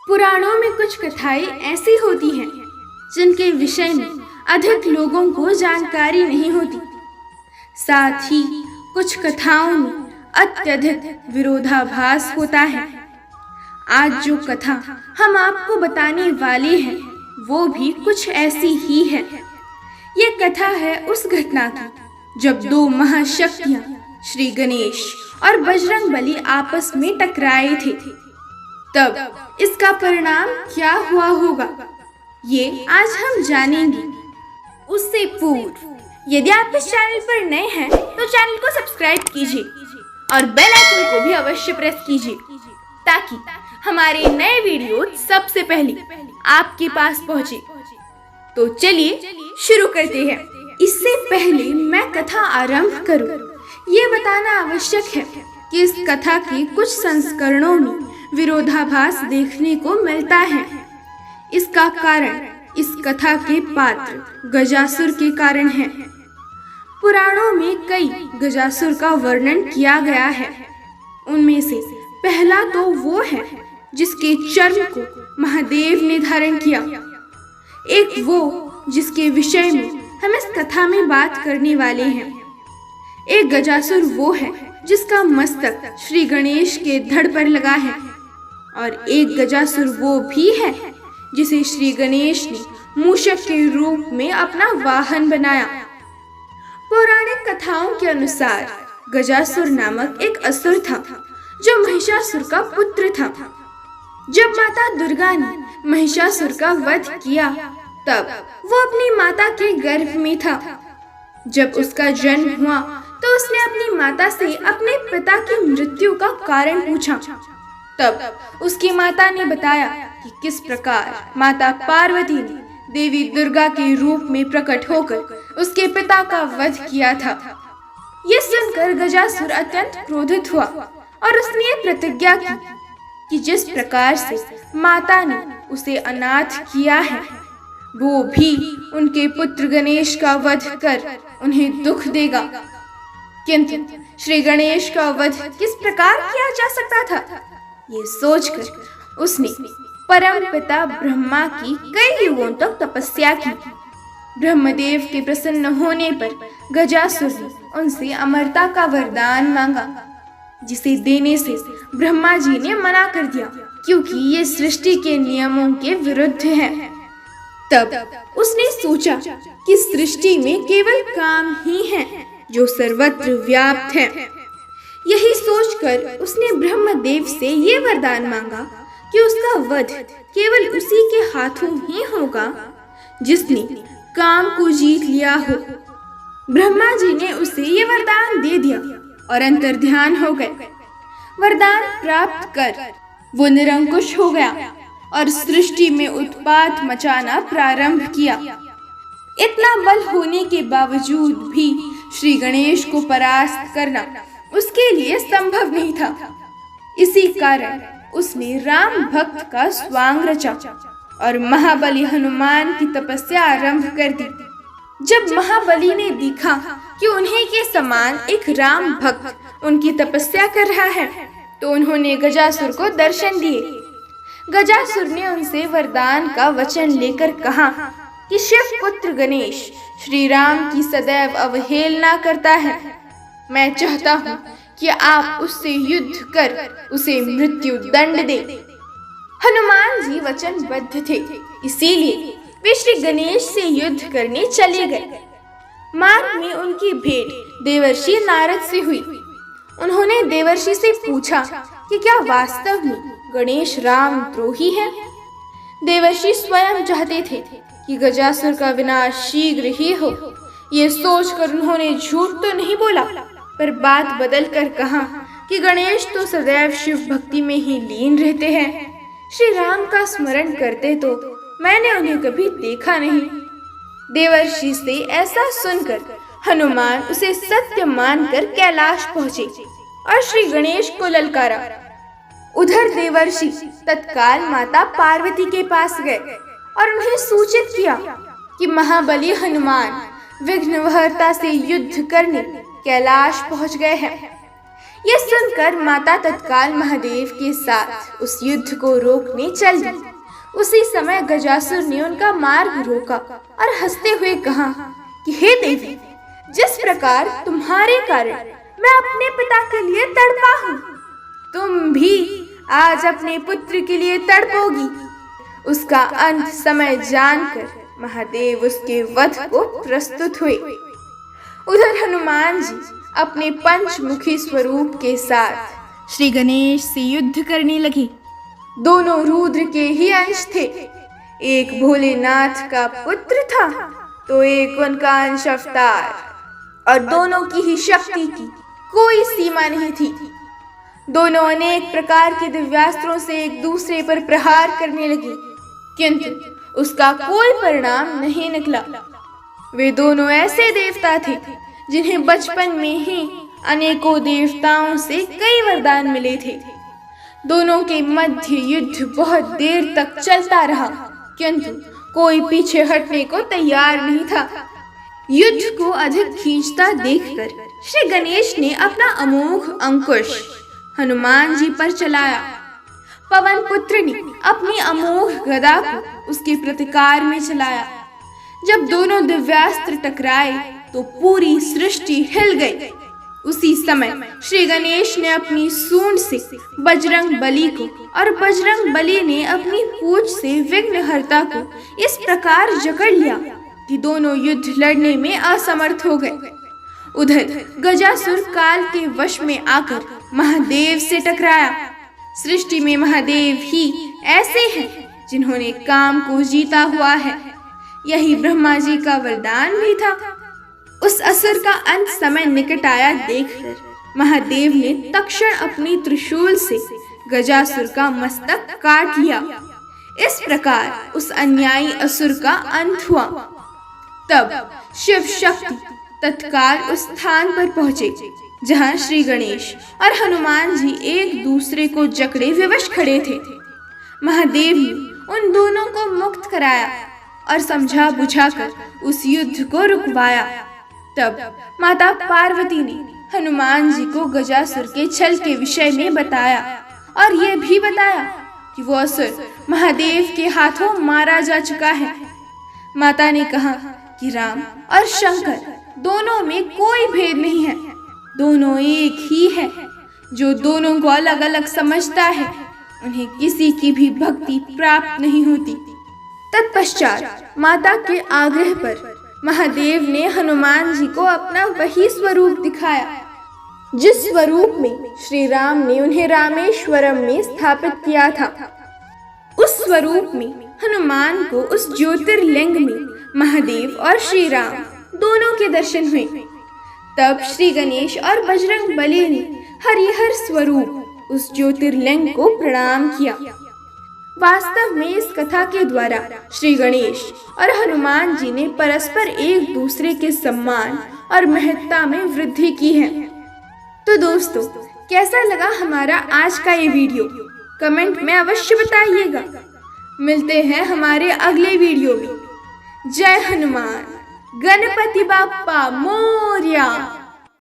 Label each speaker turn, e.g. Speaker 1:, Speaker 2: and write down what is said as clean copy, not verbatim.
Speaker 1: पुराणों में कुछ कथाएं ऐसी होती हैं जिनके विषय में अधिक लोगों को जानकारी नहीं होती। साथ ही कुछ कथाओं में अत्यधिक विरोधाभास होता है। आज जो कथा हम आपको बताने वाले हैं वो भी कुछ ऐसी ही है। ये कथा है उस घटना की जब दो महाशक्तियां श्री गणेश और बजरंग बली आपस में टकराए थे। तब इसका परिणाम क्या हुआ होगा ये आज हम जानेंगे। उससे पूर्व यदि आप इस चैनल पर नए हैं तो चैनल को सब्सक्राइब कीजिए और बेल आइकन को भी अवश्य प्रेस कीजिए ताकि हमारे नए वीडियो सबसे पहले आपके पास पहुंचे। तो चलिए शुरू करते हैं। इससे पहले मैं कथा आरंभ करूं, ये बताना आवश्यक है कि इस कथा के कुछ संस्करणों में विरोधाभास देखने को मिलता है। इसका कारण इस कथा के पात्र गजासुर के कारण है। पुराणों में कई गजासुर का वर्णन किया गया है। उनमें से पहला तो वो है जिसके चर्म को महादेव ने धारण किया। एक वो जिसके विषय में हम इस कथा में बात करने वाले हैं। एक गजासुर वो है जिसका मस्तक श्री गणेश के धड़ पर लगा है और एक गजासुर वो भी है जिसे श्री गणेश ने मूषक के रूप में अपना वाहन बनाया। पौराणिक कथाओं के अनुसार गजासुर नामक एक असुर था जो महिषासुर का पुत्र था। जब माता दुर्गा ने महिषासुर का वध किया तब वो अपनी माता के गर्भ में था। जब उसका जन्म हुआ तो उसने अपनी माता से अपने पिता की मृत्यु का कारण पूछा। तब उसकी माता ने बताया कि किस प्रकार माता पार्वती ने देवी दुर्गा के रूप में प्रकट होकर उसके पिता का वध किया था। ये सुनकर गजासुर अत्यंत क्रोधित हुआ और उसने प्रतिज्ञा की कि जिस प्रकार से माता ने उसे अनाथ किया है वो भी उनके पुत्र गणेश का वध कर उन्हें दुख देगा। किंतु श्री गणेश का वध किस प्रकार किया जा सकता था, ये सोचकर उसने परम पिता ब्रह्मा की कई युगों तक तपस्या की। ब्रह्मदेव के प्रसन्न होने पर गजासुर ने उनसे अमरता का वरदान मांगा, जिसे देने से ब्रह्मा जी ने मना कर दिया क्योंकि ये सृष्टि के नियमों के विरुद्ध है। तब उसने सोचा कि सृष्टि में केवल काम ही है जो सर्वत्र व्याप्त है। यही सोचकर उसने ब्रह्मदेव से ये वरदान मांगा कि उसका वध केवल उसी के हाथों ही होगा जिसने काम को जीत लिया हो। ब्रह्मा जी ने उसे ये वरदान दे दिया और अंतर्ध्यान हो गए। वरदान प्राप्त कर वो निरंकुश हो गया और सृष्टि में उत्पात मचाना प्रारंभ किया। इतना बल होने के बावजूद भी श्री गणेश को परास्त करना उसके लिए संभव नहीं था। इसी कारण उसने राम भक्त का स्वांग रचा और महाबली हनुमान की तपस्या आरंभ कर दी। जब महाबली ने देखा कि उन्हीं के समान एक राम भक्त उनकी तपस्या कर रहा है तो उन्होंने गजासुर को दर्शन दिए। गजासुर ने उनसे वरदान का वचन लेकर कहा कि शिव पुत्र गणेश श्री राम की सदैव अवहेलना करता है। मैं चाहता हूँ कि आप उससे युद्ध कर उसे मृत्यु दंड दे। हनुमान जी वचनबद्ध थे, इसीलिए वे श्री गणेश से युद्ध करने चले गए। मार्ग में उनकी भेंट देवर्षि नारद से हुई। उन्होंने देवर्षि से पूछा कि क्या वास्तव में गणेश राम द्रोही है। देवर्षि स्वयं चाहते थे कि गजासुर का विनाश शीघ्र ही हो। ये सोचकर उन्होंने झूठ तो नहीं बोला पर बात बदल कर कहा कि गणेश तो सदैव शिव भक्ति में ही लीन रहते हैं। श्री राम का स्मरण करते तो मैंने उन्हें कभी देखा नहीं। देवर्षि से ऐसा सुनकर हनुमान उसे सत्य मानकर कैलाश पहुंचे और श्री गणेश को ललकारा। उधर देवर्षि तत्काल माता पार्वती के पास गए और उन्हें सूचित किया कि महाबली हनुमान विघ्नहर्ता से युद्ध करने कैलाश पहुंच गए हैं। यह सुनकर माता तत्काल महादेव के साथ उस युद्ध को रोकने चल दी। उसी समय गजासुर ने उनका मार्ग रोका और हंसते हुए कहा कि हे देवी, जिस प्रकार तुम्हारे कारण मैं अपने पिता के लिए तड़पा हूँ, तुम भी आज अपने पुत्र के लिए तड़पोगी। उसका अंत समय जानकर महादेव उसके वध को प्रस्तुत हुए। उधर हनुमान जी अपने पंचमुखी स्वरूप के साथ श्री गणेश से युद्ध करने लगे। दोनों रुद्र के ही अंश थे। एक भोलेनाथ का पुत्र था तो एक उनका अंश अवतार, और दोनों की ही शक्ति की कोई सीमा नहीं थी। दोनों अनेक प्रकार के दिव्यास्त्रों से एक दूसरे पर प्रहार करने लगे, किंतु उसका कोई परिणाम नहीं निकला। वे दोनों ऐसे देवता थे जिन्हें बचपन में ही अनेकों देवताओं से कई वरदान मिले थे। दोनों के मध्य युद्ध बहुत देर तक चलता रहा, किंतु कोई पीछे हटने को तैयार नहीं था। युद्ध को अधिक खींचता देखकर श्री गणेश ने अपना अमोघ अंकुश हनुमान जी पर चलाया। पवन पुत्र ने अपनी अमोघ गदा को उसके प्रतिकार में चलाया। जब दोनों दिव्यास्त्र टकराए तो पूरी सृष्टि हिल गई। उसी समय श्री गणेश ने अपनी सूंड से बजरंग बली को और बजरंग बली ने अपनी पूंछ से विघ्नहर्ता को इस प्रकार जकड़ लिया कि दोनों युद्ध लड़ने में असमर्थ हो गए। उधर गजासुर काल के वश में आकर महादेव से टकराया। सृष्टि में महादेव ही ऐसे हैं जिन्होंने काम को जीता हुआ है। यही ब्रह्मा जी का वरदान भी था। उस असुर का अंत समय निकट आया देखकर महादेव ने तक्षण अपनी त्रिशूल से गजासुर का मस्तक काट लिया। इस प्रकार उस अन्यायी असुर का अंत हुआ। तब शिव शक्ति तत्काल उस स्थान पर पहुंचे जहां श्री गणेश और हनुमान जी एक दूसरे को जकड़े विवश खड़े थे। महादेव ने उन दोनों को मुक्त कराया और समझा बुझाकर उस युद्ध को रुकवाया। तब माता पार्वती ने हनुमान जी को गजासुर के छल के विषय में बताया और यह भी बताया कि वो असुर महादेव के हाथों मारा जा चुका है। माता ने कहा कि राम और शंकर दोनों में कोई भेद नहीं है, दोनों एक ही है। जो दोनों को अलग अलग समझता है उन्हें किसी की भी भक्ति प्राप्त नहीं होती। तत्पश्चात माता के आग्रह पर महादेव ने हनुमान जी को अपना वही स्वरूप दिखाया जिस स्वरूप में श्री राम ने उन्हें रामेश्वरम में स्थापित किया था। उस स्वरूप में हनुमान को उस ज्योतिर्लिंग में महादेव और श्री राम दोनों के दर्शन हुए। तब श्री गणेश और बजरंग बली ने हरिहर स्वरूप उस ज्योतिर्लिंग को प्रणाम किया। वास्तव में इस कथा के द्वारा श्री गणेश और हनुमान जी ने परस्पर एक दूसरे के सम्मान और महत्ता में वृद्धि की है। तो दोस्तों, कैसा लगा हमारा आज का ये वीडियो? कमेंट में अवश्य बताइएगा। मिलते हैं हमारे अगले वीडियो में। जय हनुमान, गणपति बाप्पा मोरया।